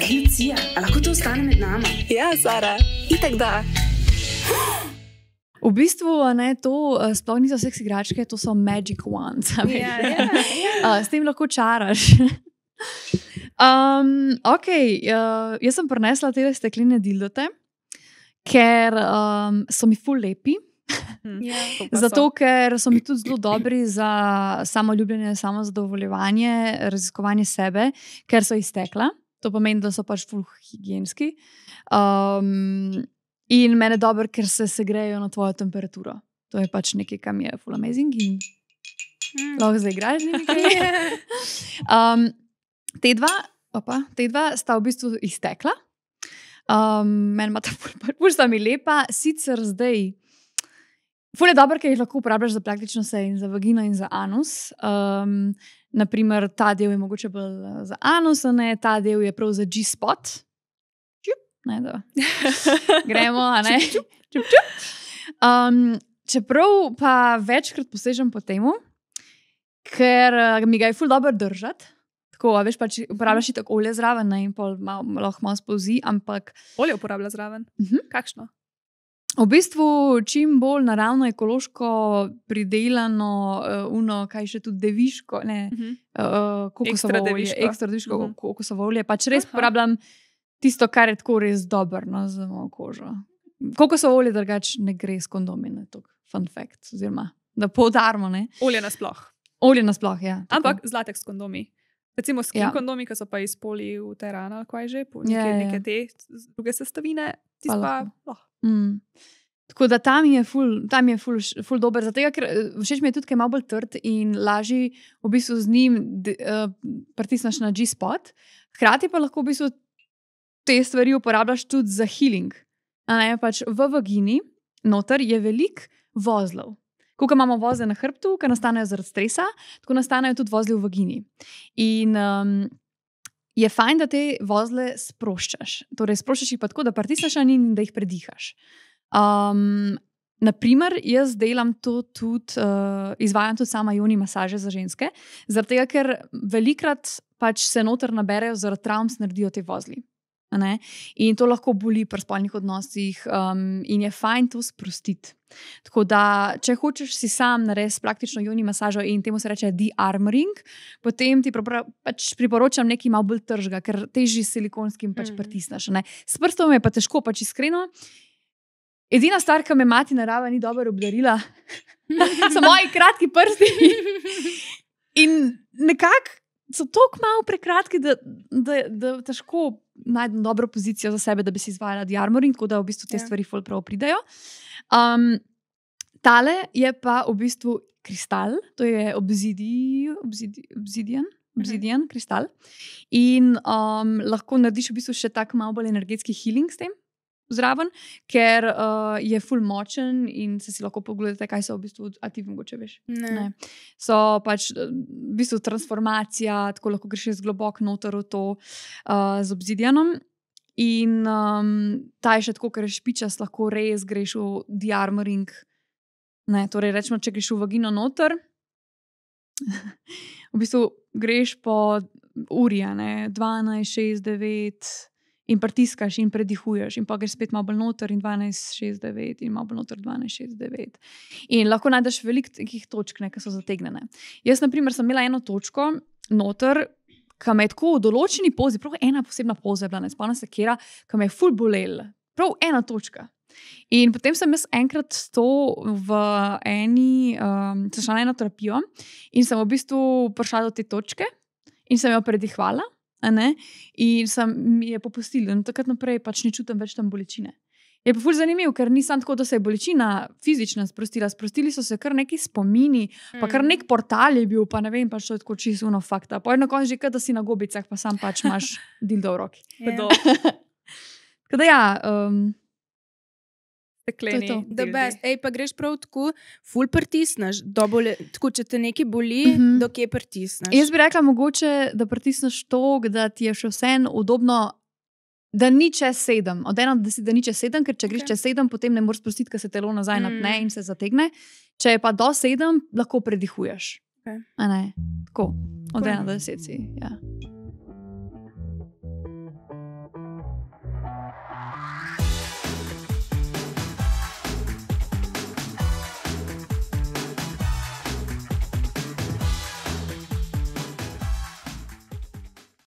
Lucija, a lahko to ostane med nami? Ja, Sara, itak da. V bistvu to sploh niso seks igračke, to so magic wands. S tem lahko čaraš. Jaz sem prinesla te stekline dildote, ker so mi ful lepi. Zato, ker so mi tudi zelo dobri za samoljubljenje, samozadovoljevanje, raziskovanje sebe, ker so iztekla. To pomeni, da so pač ful higienski. In mene dobro, ker se segrejo na tvojo temperaturo. To je pač nekaj, kam je full amazing in lahko zaigraš nekaj. Te dva sta v bistvu iztekla. Meni ima ta ful sta mi lepa. Sicer zdaj ful je dobro, ker jih lahko uporabljaš za praktično vse in za vagino in za anus. Naprimer, ta del je mogoče bolj za anus, ta del je prav za G-spot. Gremo, a ne? Čeprav pa večkrat posežem po temu, ker mi ga je ful dobro držati. Tako, veš, pač uporabljaš tako olje zraven in pol lahko malo spolzi, ampak... Olje uporablja zraven? Kakšno? V bistvu, čim bolj naravno, ekološko pridelano, kaj še tudi deviško, kokosovo olje, ekstra deviško kokosovo olje, pač res uporabljam tisto, kar je tako res dobro za mojo kožo. Kokosovo olje drugač ne gre s kondomi, fun fact, oziroma da poudarimo, ne. Olje nasploh. Olje nasploh, ja. Ampak z lateks kondomi. Recimo skin kondomi, ki so pa iz poliuterana, kaj že, neke te druge sestavine, tisto pa lahko. Tako da tam je ful dober, zato ker všeč mi je tudi, ker je malo bolj trd in lažji v bistvu z njim pritisneš na G-spot, hkrati pa lahko v bistvu te stvari uporabljaš tudi za healing. Pač v vagini noter je veliko vozlov. Ko imamo vozle na hrbtu, ki nastanejo zaradi stresa, tako nastanejo tudi vozli v vagini. In je fajn, da te vozle sproščaš. Torej, sproščaš jih pa tako, da pritisneš na njih in da jih predihaš. Naprimer, jaz delam to tudi, izvajam tudi sama joni masaže za ženske, zaradi tega, ker velikrat pač se noter naberejo, zaradi travm se naredijo te vozli. In to lahko boli pri spolnih odnosih in je fajn to sprostiti. Tako da, če hočeš si sam narediti praktično joni masažo in temu se reče de-armoring, potem ti pač priporočam nekaj malo bolj tržga, ker težji silikonskim pač pritisneš. S prstom je pa težko, pač iskreno. Edina stvar, ki me mati narava ni dobro obdarila, so moji kratki prsti. In nekako so toliko malo prekratki, da težko najdem dobro pozicijo za sebe, da bi si izvajala de-armoring, tako da v bistvu te stvari ful prav pridejo. Tale je pa v bistvu kristal, to je obsidian kristal. In lahko narediš v bistvu še tak malo bolj energetski healing s tem zraven, ker je ful močen in se si lahko pogledate, kaj so v bistvu, a ti mogoče veš? Ne. So pač v bistvu transformacija, tako lahko greš res globoko noter v to z obsidianom. In ta je še tako, ker je špičast, lahko res greš v de-armoring. Torej, rečemo, če greš v vagino noter, v bistvu greš po uri, 12, 6, 9 in pritiskaš in predihuješ in pa greš spet malo bolj noter in 12, 6, 9 in malo bolj noter 12, 6, 9. In lahko najdeš veliko takih točk, ki so zategnjene. Jaz, na primer, sem imela eno točko noter, ki me je tako v določeni pozi, prav ena posebna poza je bila, ne spomnim se kera, ki me je ful bolel. Prav ena točka. In potem sem jaz enkrat to sem šla na eno terapijo in sem v bistvu prišla do te točke in sem jo predihvala, in mi je popustila. In takrat naprej pač ne čutim več tam bolečine. Je pa ful zanimiv, ker nisem tako, da se je bolečina fizična sprostila. Sprostili so se kar neki spomini, pa kar nek portal je bil, pa ne vem, pač to je tako čisto uno fakta. Pa je na koncu že kar, da si na gobicah, pa sam pač imaš dildo v roki. Tako da ja, Stekleni. The best. Ej, pa greš prav tako, ful pritisneš. Tako, če te nekaj boli, do kje pritisneš? Jaz bi rekla mogoče, da pritisneš to, da ti je še vseeno udobno, da ni čez 7. Od 1 do 10, da ni čez 7, ker če greš čez 7, potem ne moreš sprostiti, ker se telo nazaj napne in se zategne. Če je pa do 7, lahko predihuješ. Tako, od 1 do 10 si, ja.